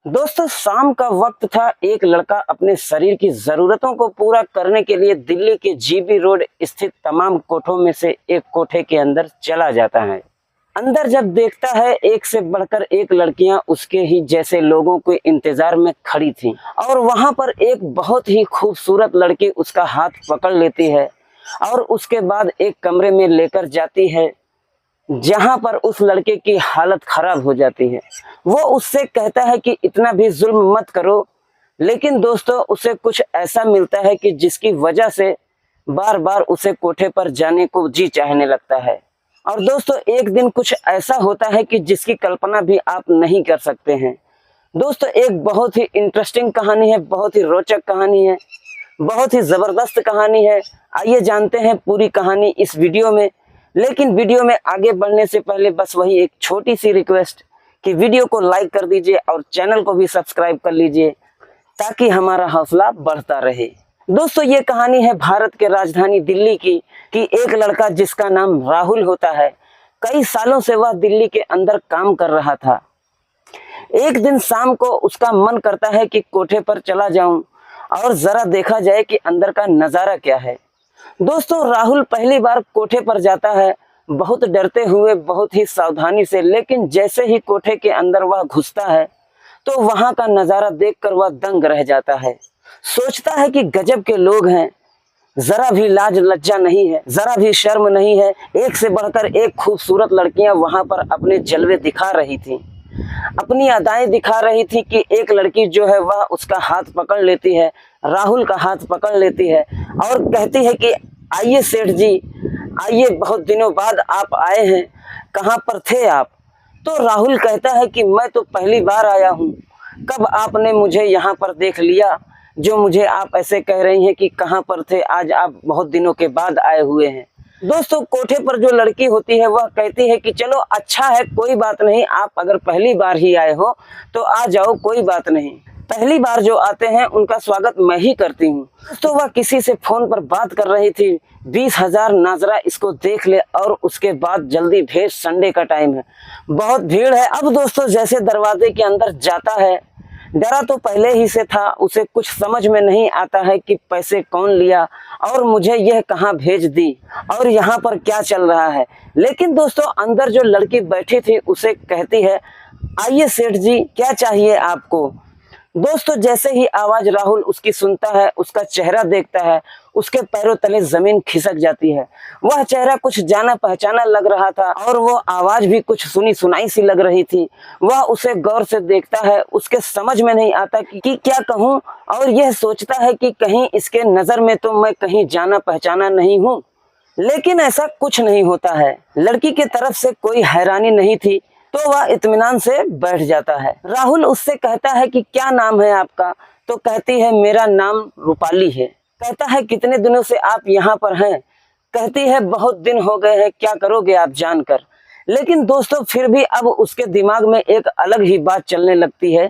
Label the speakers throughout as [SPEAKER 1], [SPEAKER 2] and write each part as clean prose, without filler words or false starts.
[SPEAKER 1] दोस्तों शाम का वक्त था। एक लड़का अपने शरीर की जरूरतों को पूरा करने के लिए दिल्ली के जीबी रोड स्थित तमाम कोठों में से एक कोठे के अंदर चला जाता है। अंदर जब देखता है, एक से बढ़कर एक लड़कियां उसके ही जैसे लोगों के इंतजार में खड़ी थीं और वहां पर एक बहुत ही खूबसूरत लड़की उसका हाथ पकड़ लेती है और उसके बाद एक कमरे में लेकर जाती है जहां पर उस लड़के की हालत खराब हो जाती है। वो उससे कहता है कि इतना भी जुल्म मत करो, लेकिन दोस्तों उसे कुछ ऐसा मिलता है कि जिसकी वजह से बार बार उसे कोठे पर जाने को जी चाहने लगता है। और दोस्तों एक दिन कुछ ऐसा होता है कि जिसकी कल्पना भी आप नहीं कर सकते हैं। दोस्तों एक बहुत ही इंटरेस्टिंग कहानी है, बहुत ही रोचक कहानी है, बहुत ही जबरदस्त कहानी है। आइए जानते हैं पूरी कहानी इस वीडियो में। लेकिन वीडियो में आगे बढ़ने से पहले बस वही एक छोटी सी रिक्वेस्ट कि वीडियो को लाइक कर दीजिए और चैनल को भी सब्सक्राइब कर लीजिए ताकि हमारा हौसला बढ़ता रहे। दोस्तों ये कहानी है भारत के राजधानी दिल्ली की कि एक लड़का जिसका नाम राहुल होता है, कई सालों से वह दिल्ली के अंदर काम कर रहा था। एक दिन शाम को उसका मन करता है कि कोठे पर चला जाऊं और जरा देखा जाए कि अंदर का नजारा क्या है। दोस्तों राहुल पहली बार कोठे पर जाता है, बहुत डरते हुए, बहुत ही सावधानी से। लेकिन जैसे ही कोठे के अंदर वह घुसता है तो वहां का नजारा देखकर वह दंग रह जाता है। सोचता है कि गजब के लोग हैं, जरा भी लाज लज्जा नहीं है, जरा भी शर्म नहीं है। एक से बढ़कर एक खूबसूरत लड़कियां वहां पर अपने जलवे दिखा रही थी, अपनी अदाएं दिखा रही थी कि एक लड़की जो है वह उसका हाथ पकड़ लेती है, राहुल का हाथ पकड़ लेती है और कहती है कि आइए सेठ जी, आइए, बहुत दिनों बाद आप आए हैं, कहाँ पर थे आप। तो राहुल कहता है कि मैं तो पहली बार आया हूँ, कब आपने मुझे यहाँ पर देख लिया जो मुझे आप ऐसे कह रही हैं कि कहाँ पर थे, आज आप बहुत दिनों के बाद आए हुए हैं। दोस्तों कोठे पर जो लड़की होती है वह कहती है कि चलो अच्छा है, कोई बात नहीं, आप अगर पहली बार ही आए हो तो आ जाओ, कोई बात नहीं। पहली बार जो आते हैं उनका स्वागत मैं ही करती हूँ। तो वह किसी से फोन पर बात कर रही थी, 20,000 नाजरा इसको देख ले और उसके बाद जल्दी भेज, संडे का टाइम है, बहुत भीड़ है। अब दोस्तों जैसे दरवाजे के अंदर जाता है, डरा तो पहले ही से था, उसे कुछ समझ में नहीं आता है कि पैसे कौन लिया और मुझे यह कहाँ भेज दी और यहाँ पर क्या चल रहा है। लेकिन दोस्तों अंदर जो लड़की बैठी थी उसे कहती है, आइए सेठ जी, क्या चाहिए आपको। दोस्तों जैसे ही आवाज राहुल उसकी सुनता है, उसका चेहरा देखता है, उसके पैरों तले जमीन खिसक जाती है। वह चेहरा कुछ जाना पहचाना लग रहा था और वो आवाज भी कुछ सुनी सुनाई सी लग रही थी। वह उसे गौर से देखता है, उसके समझ में नहीं आता कि क्या कहूँ, और यह सोचता है कि कहीं इसके नजर में तो मैं कहीं जाना पहचाना नहीं हूँ। लेकिन ऐसा कुछ नहीं होता है। लड़की की तरफ से कोई हैरानी नहीं थी तो वह इत्मीनान से बैठ जाता है। राहुल उससे कहता है कि क्या नाम है आपका। तो कहती है मेरा नाम रूपाली है। कहता है कितने दिनों से आप यहाँ पर हैं। कहती है बहुत दिन हो गए हैं, क्या करोगे आप जानकर। लेकिन दोस्तों फिर भी अब उसके दिमाग में एक अलग ही बात चलने लगती है।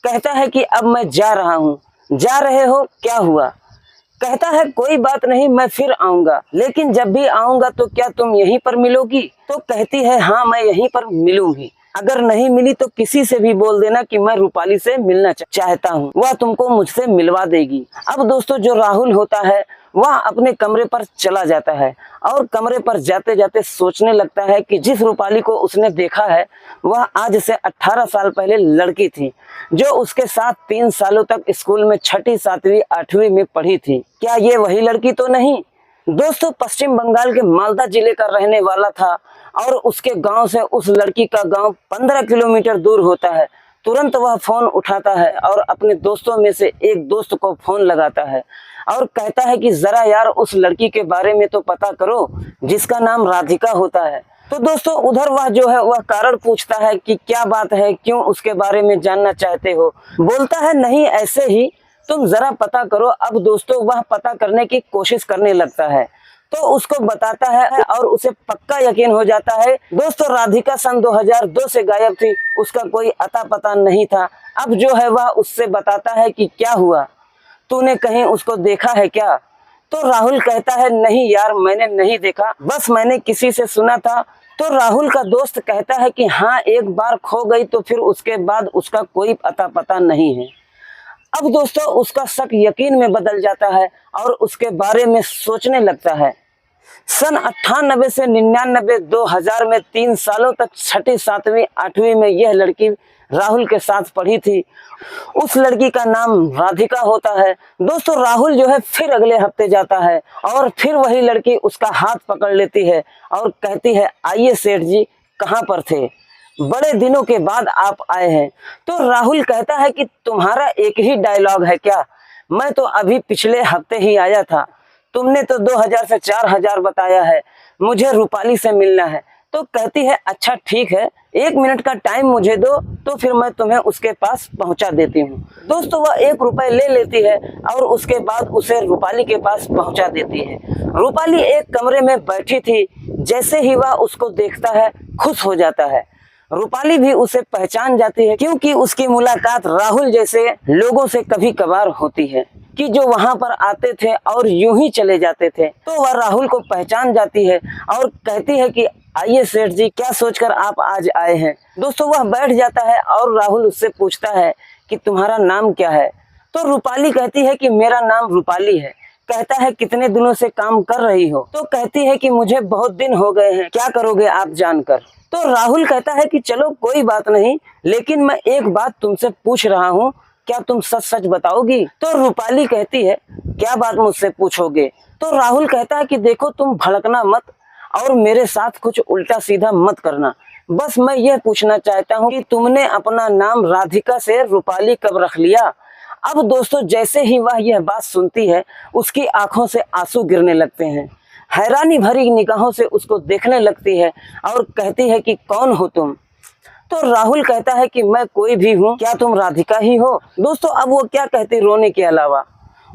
[SPEAKER 1] कहता है कि अब मैं जा रहा हूँ। जा रहे हो, क्या हुआ। कहता है कोई बात नहीं, मैं फिर आऊंगा, लेकिन जब भी आऊंगा तो क्या तुम यहीं पर मिलोगी। तो कहती है हाँ मैं यहीं पर मिलूंगी, अगर नहीं मिली तो किसी से भी बोल देना कि मैं रूपाली से मिलना चाहता हूँ, वह तुमको मुझसे मिलवा देगी। अब दोस्तों जो राहुल होता है वह अपने कमरे पर चला जाता है और कमरे पर जाते जाते सोचने लगता है कि जिस रूपाली को उसने देखा है वह आज से 18 साल पहले लड़की थी जो उसके साथ 3 सालों तक स्कूल में 6ठी 7वीं 8वीं में पढ़ी थी। क्या ये वही लड़की तो नहीं। दोस्तों पश्चिम बंगाल के मालदा जिले का रहने वाला था और उसके गांव से उस लड़की का गांव 15 किलोमीटर दूर होता है। तुरंत वह फोन उठाता है और अपने दोस्तों में से एक दोस्त को फोन लगाता है और कहता है कि जरा यार उस लड़की के बारे में तो पता करो जिसका नाम राधिका होता है। तो दोस्तों उधर वह जो है वह कारण पूछता है कि क्या बात है, क्यों उसके बारे में जानना चाहते हो। बोलता है नहीं ऐसे ही, तुम जरा पता करो। अब दोस्तों वह पता करने की कोशिश करने लगता है तो उसको बताता है और उसे पक्का यकीन हो जाता है। दोस्तों राधिका सन 2002 से गायब थी, उसका कोई अता पता नहीं था। अब जो है वह उससे बताता है कि क्या हुआ, तूने कहीं उसको देखा है क्या। तो राहुल कहता है नहीं यार मैंने नहीं देखा, बस मैंने किसी से सुना था तो राहुल का दोस्त कहता है कि हाँ, एक बार खो गई तो फिर उसके बाद उसका कोई अता पता नहीं है। अब दोस्तों उसका शक यकीन में बदल जाता है और उसके बारे में सोचने लगता है। सन 98 से 99 2000 में 3 सालों तक 6ठी 7वीं 8वीं में यह लड़की राहुल के साथ पढ़ी थी। उस लड़की का नाम राधिका होता है। दोस्तों राहुल जो है फिर अगले हफ्ते जाता है और फिर वही लड़की उसका हाथ पकड़ लेती है और कहती है, आइए सेठ जी, कहाँ पर थे, बड़े दिनों के बाद आप आए हैं। तो राहुल कहता है कि तुम्हारा एक ही डायलॉग है क्या, मैं तो अभी पिछले हफ्ते ही आया था, तुमने तो 2000 से 4000 बताया है, मुझे रूपाली से मिलना है। तो कहती है, अच्छा ठीक है, 1 मिनट का टाइम मुझे दो तो फिर मैं तुम्हें उसके पास पहुंचा देती हूँ। दोस्तों वह 1 रुपए ले लेती है और उसके बाद उसे रूपाली के पास पहुंचा देती है। रूपाली एक कमरे में बैठी थी, जैसे ही वह उसको देखता है खुश हो जाता है। रूपाली भी उसे पहचान जाती है क्योंकि उसकी मुलाकात राहुल जैसे लोगों से कभी कभार होती है कि जो वहां पर आते थे और यूं ही चले जाते थे। तो वह राहुल को पहचान जाती है और कहती है कि आइए सेठ जी, क्या सोचकर आप आज आए हैं। दोस्तों वह बैठ जाता है और राहुल उससे पूछता है कि तुम्हारा नाम क्या है। तो रूपाली कहती है कि मेरा नाम रूपाली है। कहता है, कितने दिनों से काम कर रही हो। तो कहती है कि मुझे बहुत दिन हो गए हैं, क्या करोगे आप जानकर। तो राहुल कहता है कि चलो कोई बात नहीं, लेकिन मैं एक बात तुमसे पूछ रहा हूँ, क्या तुम सच सच बताओगी। तो रूपाली कहती है, क्या बात मुझसे पूछोगे। तो राहुल कहता है कि देखो तुम भड़कना मत और मेरे साथ कुछ उल्टा सीधा मत करना, बस मैं यह पूछना चाहता हूँ कि तुमने अपना नाम राधिका से रूपाली कब रख लिया। अब दोस्तों जैसे ही वह यह बात सुनती है उसकी आंखों से आंसू गिरने लगते हैं, हैरानी भरी निगाहों से उसको देखने लगती है और कहती है कि कौन हो तुम। तो राहुल कहता है कि मैं कोई भी हूँ, क्या तुम राधिका ही हो। दोस्तों अब वो क्या कहती, रोने के अलावा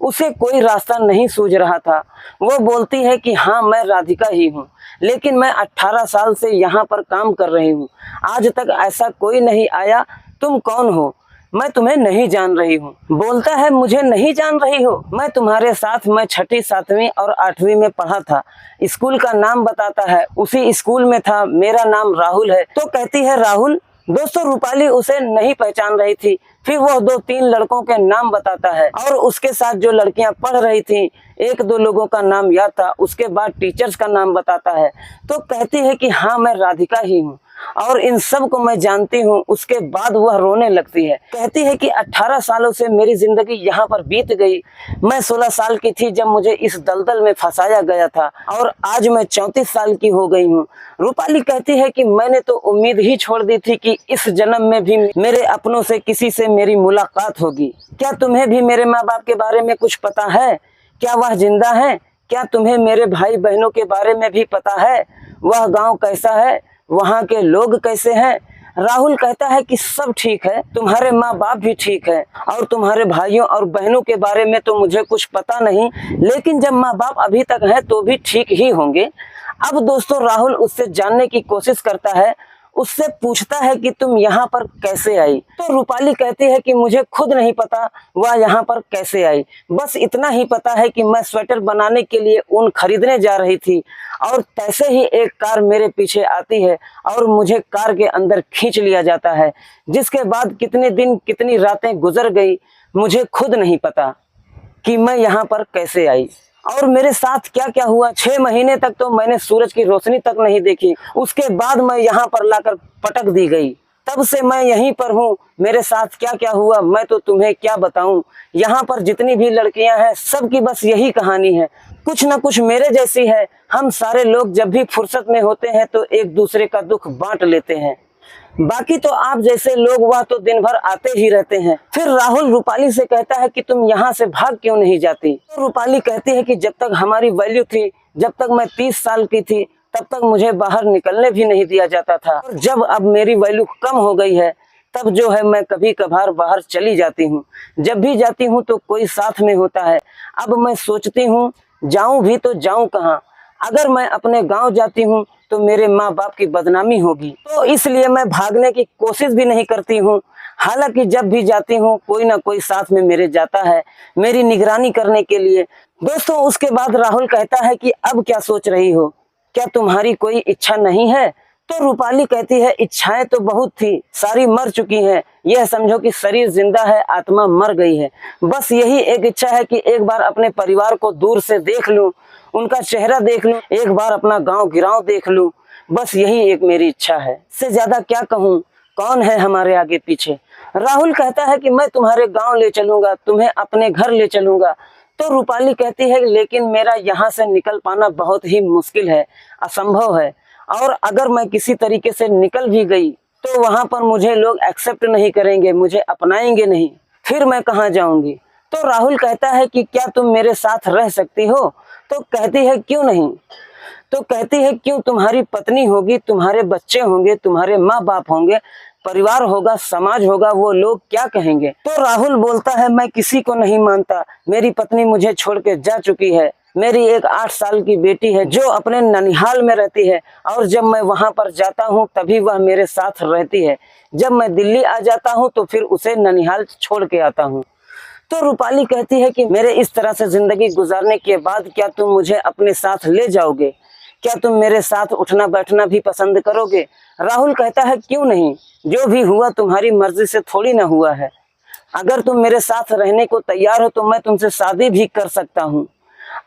[SPEAKER 1] उसे कोई रास्ता नहीं सूझ रहा था। वो बोलती है कि हाँ मैं राधिका ही हूँ, लेकिन मैं 18 साल से यहाँ पर काम कर रही हूँ, आज तक ऐसा कोई नहीं आया, तुम कौन हो, मैं तुम्हें नहीं जान रही हूँ। बोलता है, मुझे नहीं जान रही हो, मैं तुम्हारे साथ मैं 6ठी 7वीं और 8वीं में पढ़ा था। स्कूल का नाम बताता है, उसी स्कूल में था, मेरा नाम राहुल है। तो कहती है राहुल। दोस्तों रूपाली उसे नहीं पहचान रही थी। फिर वह 2-3 लड़कों के नाम बताता है और उसके साथ जो लड़कियां पढ़ रही थी 1-2 लोगों का नाम याद था, उसके बाद टीचर्स का नाम बताता है। तो कहती है कि हाँ मैं राधिका ही हूँ और इन सब को मैं जानती हूँ। उसके बाद वह रोने लगती है, कहती है कि 18 सालों से मेरी जिंदगी यहाँ पर बीत गई। मैं 16 साल की थी जब मुझे इस दलदल में फंसाया गया था और आज मैं 34 साल की हो गई हूँ। रूपाली कहती है कि मैंने तो उम्मीद ही छोड़ दी थी कि इस जन्म में भी मेरे अपनों से किसी से मेरी मुलाकात होगी। क्या तुम्हें भी मेरे माँ बाप के बारे में कुछ पता है, क्या वह जिंदा है, क्या तुम्हें मेरे भाई बहनों के बारे में भी पता है, वह गाँव कैसा है, वहाँ के लोग कैसे हैं। राहुल कहता है कि सब ठीक है, तुम्हारे माँ बाप भी ठीक है और तुम्हारे भाइयों और बहनों के बारे में तो मुझे कुछ पता नहीं, लेकिन जब माँ बाप अभी तक हैं तो भी ठीक ही होंगे। अब दोस्तों राहुल उससे जानने की कोशिश करता है, उससे पूछता है कि तुम यहाँ पर कैसे आई। तो रूपाली कहती है कि मुझे खुद नहीं पता वह यहाँ पर कैसे आई, बस इतना ही पता है कि मैं स्वेटर बनाने के लिए ऊन खरीदने जा रही थी और तैसे ही एक कार मेरे पीछे आती है और मुझे कार के अंदर खींच लिया जाता है, जिसके बाद कितने दिन कितनी रातें गुजर गई मुझे खुद नहीं पता कि मैं यहाँ पर कैसे आई और मेरे साथ क्या क्या हुआ। 6 महीने तक तो मैंने सूरज की रोशनी तक नहीं देखी, उसके बाद मैं यहाँ पर लाकर पटक दी गई, तब से मैं यहीं पर हूँ। मेरे साथ क्या क्या हुआ मैं तो तुम्हें क्या बताऊं। यहाँ पर जितनी भी लड़कियां हैं सबकी बस यही कहानी है, कुछ ना कुछ मेरे जैसी है। हम सारे लोग जब भी फुर्सत में होते हैं तो एक दूसरे का दुख बांट लेते हैं, बाकी तो आप जैसे लोग वह तो दिन भर आते ही रहते हैं। फिर राहुल रूपाली से कहता है कि तुम यहाँ से भाग क्यों नहीं जाती। तो रूपाली कहती है कि जब तक हमारी वैल्यू थी, जब तक मैं 30 साल की थी, तब तक मुझे बाहर निकलने भी नहीं दिया जाता था, और जब अब मेरी वैल्यू कम हो गई है तब जो है मैं कभी कभार बाहर चली जाती हूँ। जब भी जाती हूँ तो कोई साथ में होता है। अब मैं सोचती हूँ जाऊं भी तो जाऊं कहाँ, अगर मैं अपने गांव जाती हूँ तो मेरे माँ बाप की बदनामी होगी, तो इसलिए मैं भागने की कोशिश भी नहीं करती हूँ। हालांकि जब भी जाती हूँ कोई ना कोई साथ में मेरे जाता है मेरी निगरानी करने के लिए। दोस्तों उसके बाद राहुल कहता है कि अब क्या सोच रही हो, क्या तुम्हारी कोई इच्छा नहीं है, तो रूपाली कहती है इच्छाएं तो बहुत थी, सारी मर चुकी हैं। यह समझो कि शरीर जिंदा है, आत्मा मर गई है। बस यही एक इच्छा है कि एक बार अपने परिवार को दूर से देख लूं, उनका चेहरा देख लूं, एक बार अपना गांव गिराव देख लूं। बस यही एक मेरी इच्छा है, इससे ज्यादा क्या कहूं। कौन है हमारे आगे पीछे। राहुल कहता है कि मैं तुम्हारे गांव ले चलूंगा, तुम्हें अपने घर ले चलूंगा। तो रूपाली कहती है लेकिन मेरा यहाँ से निकल पाना बहुत ही मुश्किल है, असंभव है। और अगर मैं किसी तरीके से निकल भी गई तो वहां पर मुझे लोग एक्सेप्ट नहीं करेंगे, मुझे अपनाएंगे नहीं, फिर मैं कहाँ जाऊंगी। तो राहुल कहता है कि क्या तुम मेरे साथ रह सकती हो। तो कहती है क्यों नहीं। तो कहती है क्यों, तुम्हारी पत्नी होगी, तुम्हारे बच्चे होंगे, तुम्हारे माँ बाप होंगे, परिवार होगा, समाज होगा, वो लोग क्या कहेंगे। तो राहुल बोलता है मैं किसी को नहीं मानता, मेरी पत्नी मुझे छोड़ के जा चुकी है, मेरी एक 8 साल की बेटी है जो अपने ननिहाल में रहती है, और जब मैं वहां पर जाता हूं तभी वह मेरे साथ रहती है, जब मैं दिल्ली आ जाता हूं तो फिर उसे ननिहाल छोड़ के आता हूं। तो रूपाली कहती है कि मेरे इस तरह से जिंदगी गुजारने के बाद क्या तुम मुझे अपने साथ ले जाओगे, क्या तुम मेरे साथ उठना बैठना भी पसंद करोगे। राहुल कहता है क्यों नहीं, जो भी हुआ तुम्हारी मर्जी से थोड़ी ना हुआ है, अगर तुम मेरे साथ रहने को तैयार हो तो मैं तुमसे शादी भी कर सकता हूँ।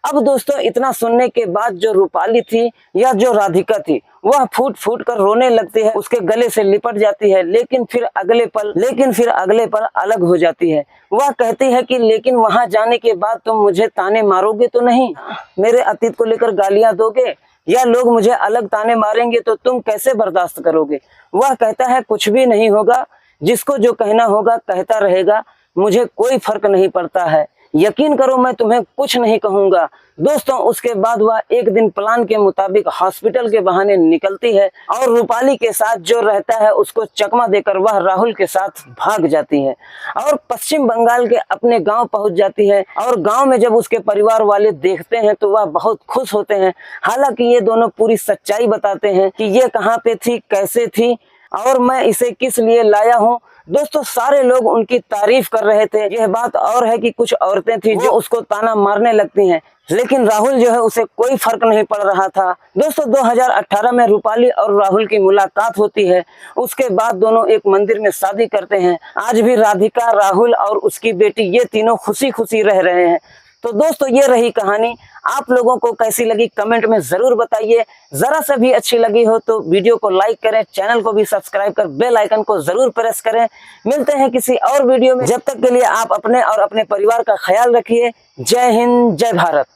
[SPEAKER 1] अब दोस्तों इतना सुनने के बाद जो रूपाली थी या जो राधिका थी वह फूट फूट कर रोने लगती है, उसके गले से लिपट जाती है, लेकिन फिर अगले पल अलग हो जाती है। वह कहती है कि लेकिन वहां जाने के बाद तुम मुझे ताने मारोगे तो नहीं, मेरे अतीत को लेकर गालियां दोगे, या लोग मुझे अलग ताने मारेंगे तो तुम कैसे बर्दाश्त करोगे। वह कहता है कुछ भी नहीं होगा, जिसको जो कहना होगा कहता रहेगा, मुझे कोई फर्क नहीं पड़ता है, यकीन करो मैं तुम्हें कुछ नहीं कहूंगा। दोस्तों उसके बाद वह एक दिन प्लान के मुताबिक हॉस्पिटल के बहाने निकलती है और रूपाली के साथ जो रहता है उसको चकमा देकर वह राहुल के साथ भाग जाती है और पश्चिम बंगाल के अपने गांव पहुंच जाती है। और गांव में जब उसके परिवार वाले देखते हैं तो वह बहुत खुश होते हैं। हालांकि ये दोनों पूरी सच्चाई बताते हैं कि ये कहाँ पे थी, कैसे थी और मैं इसे किस लिए लाया हूँ। दोस्तों सारे लोग उनकी तारीफ कर रहे थे। यह बात और है कि कुछ औरतें थी जो उसको ताना मारने लगती हैं, लेकिन राहुल जो है उसे कोई फर्क नहीं पड़ रहा था। दोस्तों 2018 में रूपाली और राहुल की मुलाकात होती है। उसके बाद दोनों एक मंदिर में शादी करते हैं। आज भी राधिका, राहुल और उसकी बेटी ये तीनों खुशी खुशी रह रहे हैं। तो दोस्तों ये रही कहानी। आप लोगों को कैसी लगी कमेंट में जरूर बताइए। जरा सा भी अच्छी लगी हो तो वीडियो को लाइक करें, चैनल को भी सब्सक्राइब कर बेल आइकन को जरूर प्रेस करें। मिलते हैं किसी और वीडियो में, जब तक के लिए आप अपने और अपने परिवार का ख्याल रखिए। जय हिंद, जय भारत।